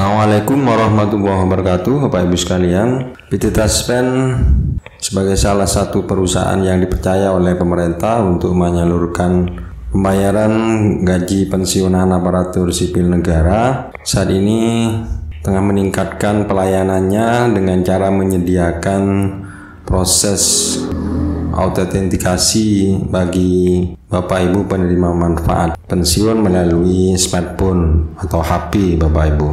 Assalamualaikum warahmatullahi wabarakatuh, Bapak Ibu sekalian. PT Taspen sebagai salah satu perusahaan yang dipercaya oleh pemerintah untuk menyalurkan pembayaran gaji pensiunan aparatur sipil negara, saat ini tengah meningkatkan pelayanannya dengan cara menyediakan proses autentikasi bagi Bapak Ibu penerima manfaat pensiun melalui smartphone atau HP Bapak Ibu.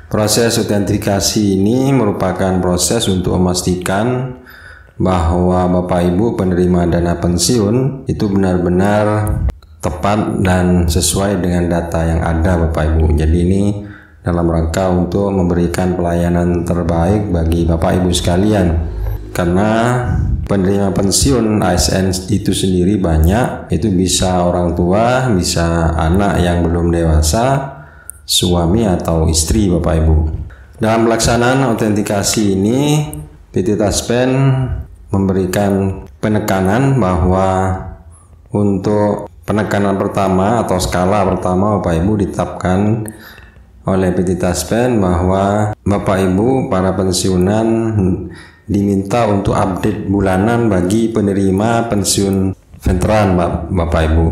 Proses autentikasi ini merupakan proses untuk memastikan bahwa Bapak Ibu penerima dana pensiun itu benar-benar tepat dan sesuai dengan data yang ada Bapak Ibu. Jadi ini dalam rangka untuk memberikan pelayanan terbaik bagi Bapak Ibu sekalian, karena penerima pensiun ASN itu sendiri banyak, itu bisa orang tua, bisa anak yang belum dewasa, suami atau istri Bapak Ibu. Dalam pelaksanaan autentikasi ini, PT Taspen memberikan penekanan bahwa untuk penekanan pertama atau skala pertama Bapak Ibu ditetapkan oleh PT Taspen bahwa Bapak Ibu para pensiunan diminta untuk update bulanan bagi penerima pensiun veteran Bapak Ibu.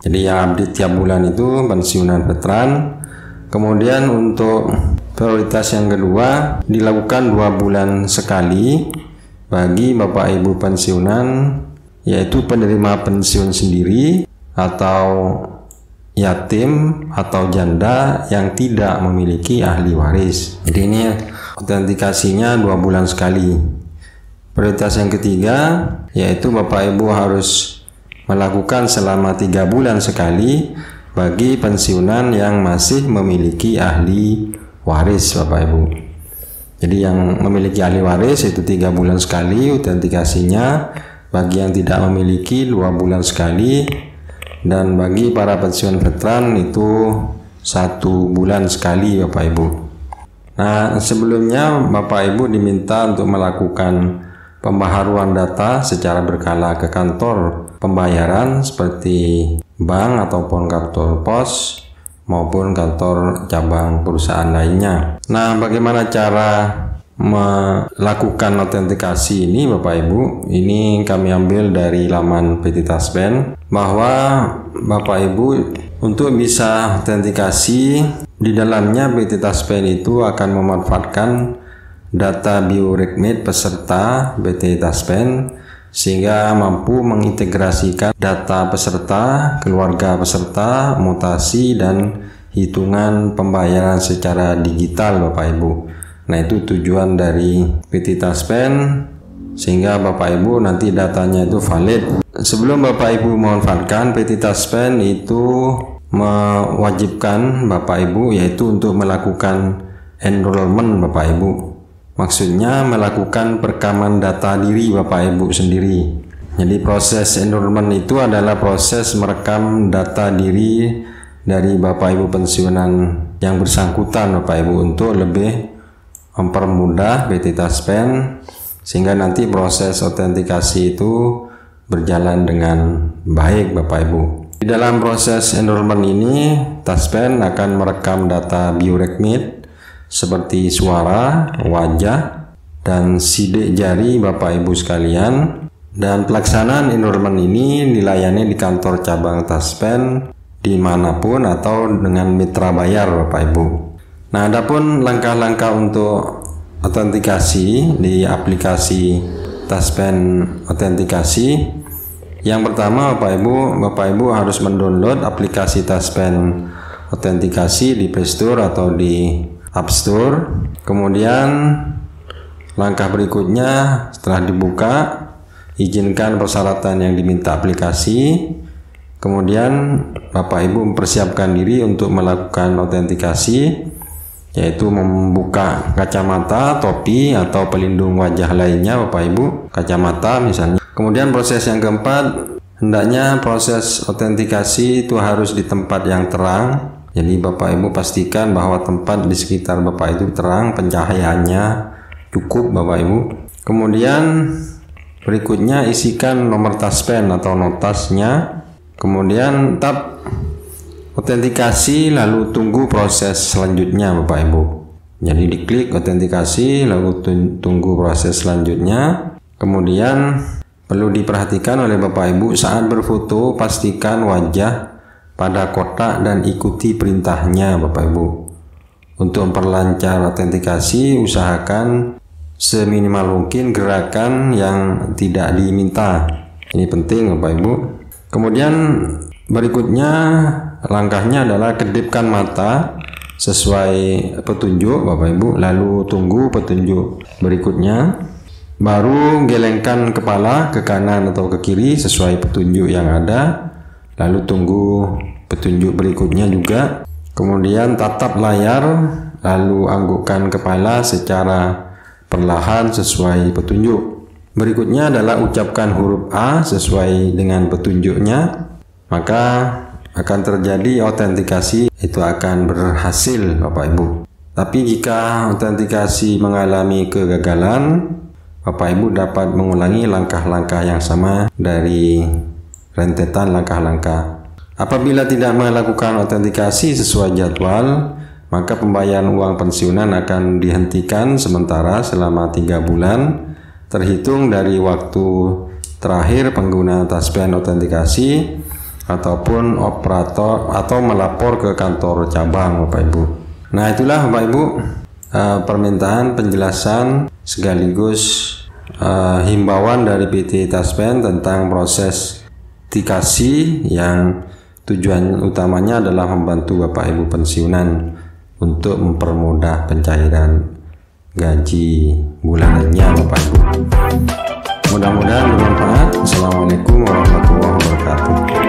Jadi yang update tiap bulan itu pensiunan veteran. Kemudian untuk prioritas yang kedua dilakukan 2 bulan sekali bagi Bapak Ibu pensiunan, yaitu penerima pensiun sendiri atau yatim atau janda yang tidak memiliki ahli waris. Jadi ini autentikasinya 2 bulan sekali. Prioritas yang ketiga yaitu Bapak Ibu harus melakukan selama 3 bulan sekali bagi pensiunan yang masih memiliki ahli waris Bapak Ibu. Jadi yang memiliki ahli waris itu 3 bulan sekali autentikasinya, bagi yang tidak memiliki 2 bulan sekali, dan bagi para pensiun veteran itu 1 bulan sekali Bapak Ibu. Nah, sebelumnya Bapak Ibu diminta untuk melakukan pembaharuan data secara berkala ke kantor pembayaran seperti bank ataupun kantor pos maupun kantor cabang perusahaan lainnya. Nah, bagaimana cara melakukan autentikasi ini Bapak Ibu? Ini kami ambil dari laman PT Taspen, bahwa Bapak Ibu untuk bisa autentikasi di dalamnya PT Taspen itu akan memanfaatkan data biorekmit peserta PT Taspen sehingga mampu mengintegrasikan data peserta, keluarga peserta, mutasi dan hitungan pembayaran secara digital Bapak Ibu. Nah, itu tujuan dari PT Taspen sehingga Bapak Ibu nanti datanya itu valid. Sebelum Bapak Ibu memanfaatkan, PT Taspen itu mewajibkan Bapak Ibu yaitu untuk melakukan enrollment Bapak Ibu. Maksudnya melakukan perekaman data diri Bapak Ibu sendiri. Jadi proses enrollment itu adalah proses merekam data diri dari Bapak Ibu pensiunan yang bersangkutan Bapak Ibu untuk lebih mempermudah PT Taspen sehingga nanti proses autentikasi itu berjalan dengan baik Bapak Ibu. Di dalam proses enrollment ini Taspen akan merekam data biorekmit seperti suara, wajah, dan sidik jari Bapak Ibu sekalian, dan pelaksanaan enrollment ini dilayani di kantor cabang Taspen dimanapun atau dengan mitra bayar Bapak Ibu. Nah, adapun langkah-langkah untuk autentikasi di aplikasi Taspen autentikasi, yang pertama Bapak Ibu harus mendownload aplikasi Taspen autentikasi di Play Store atau di App Store. Kemudian langkah berikutnya setelah dibuka, izinkan persyaratan yang diminta aplikasi. Kemudian Bapak Ibu mempersiapkan diri untuk melakukan autentikasi, yaitu membuka kacamata, topi atau pelindung wajah lainnya Bapak Ibu, kacamata misalnya. Kemudian proses yang keempat, hendaknya proses autentikasi itu harus di tempat yang terang. Jadi Bapak Ibu pastikan bahwa tempat di sekitar Bapak itu terang, pencahayaannya cukup Bapak Ibu. Kemudian berikutnya isikan nomor Taspen atau notasnya. Kemudian tap autentikasi lalu tunggu proses selanjutnya Bapak Ibu. Jadi diklik autentikasi, lalu tunggu proses selanjutnya. Kemudian perlu diperhatikan oleh Bapak Ibu saat berfoto, pastikan wajah pada kotak dan ikuti perintahnya Bapak Ibu. Untuk memperlancar autentikasi, usahakan seminimal mungkin gerakan yang tidak diminta. Ini penting Bapak Ibu. Kemudian berikutnya langkahnya adalah kedipkan mata sesuai petunjuk Bapak Ibu, lalu tunggu petunjuk berikutnya, baru gelengkan kepala ke kanan atau ke kiri sesuai petunjuk yang ada, lalu tunggu petunjuk berikutnya juga, kemudian tatap layar, lalu anggukkan kepala secara perlahan sesuai petunjuk. Berikutnya adalah ucapkan huruf A sesuai dengan petunjuknya, maka akan terjadi autentikasi, itu akan berhasil Bapak Ibu. Tapi jika autentikasi mengalami kegagalan, Bapak Ibu dapat mengulangi langkah-langkah yang sama dari rentetan langkah-langkah. Apabila tidak melakukan autentikasi sesuai jadwal, maka pembayaran uang pensiunan akan dihentikan sementara selama 3 bulan terhitung dari waktu terakhir pengguna Taspen autentikasi ataupun operator atau melapor ke kantor cabang Bapak Ibu. Nah, itulah Bapak Ibu permintaan penjelasan sekaligus himbauan dari PT Taspen tentang proses autentikasi yang tujuan utamanya adalah membantu Bapak Ibu pensiunan untuk mempermudah pencairan gaji bulanannya Bapak Ibu. Mudah-mudahan bermanfaat. Assalamualaikum warahmatullahi wabarakatuh.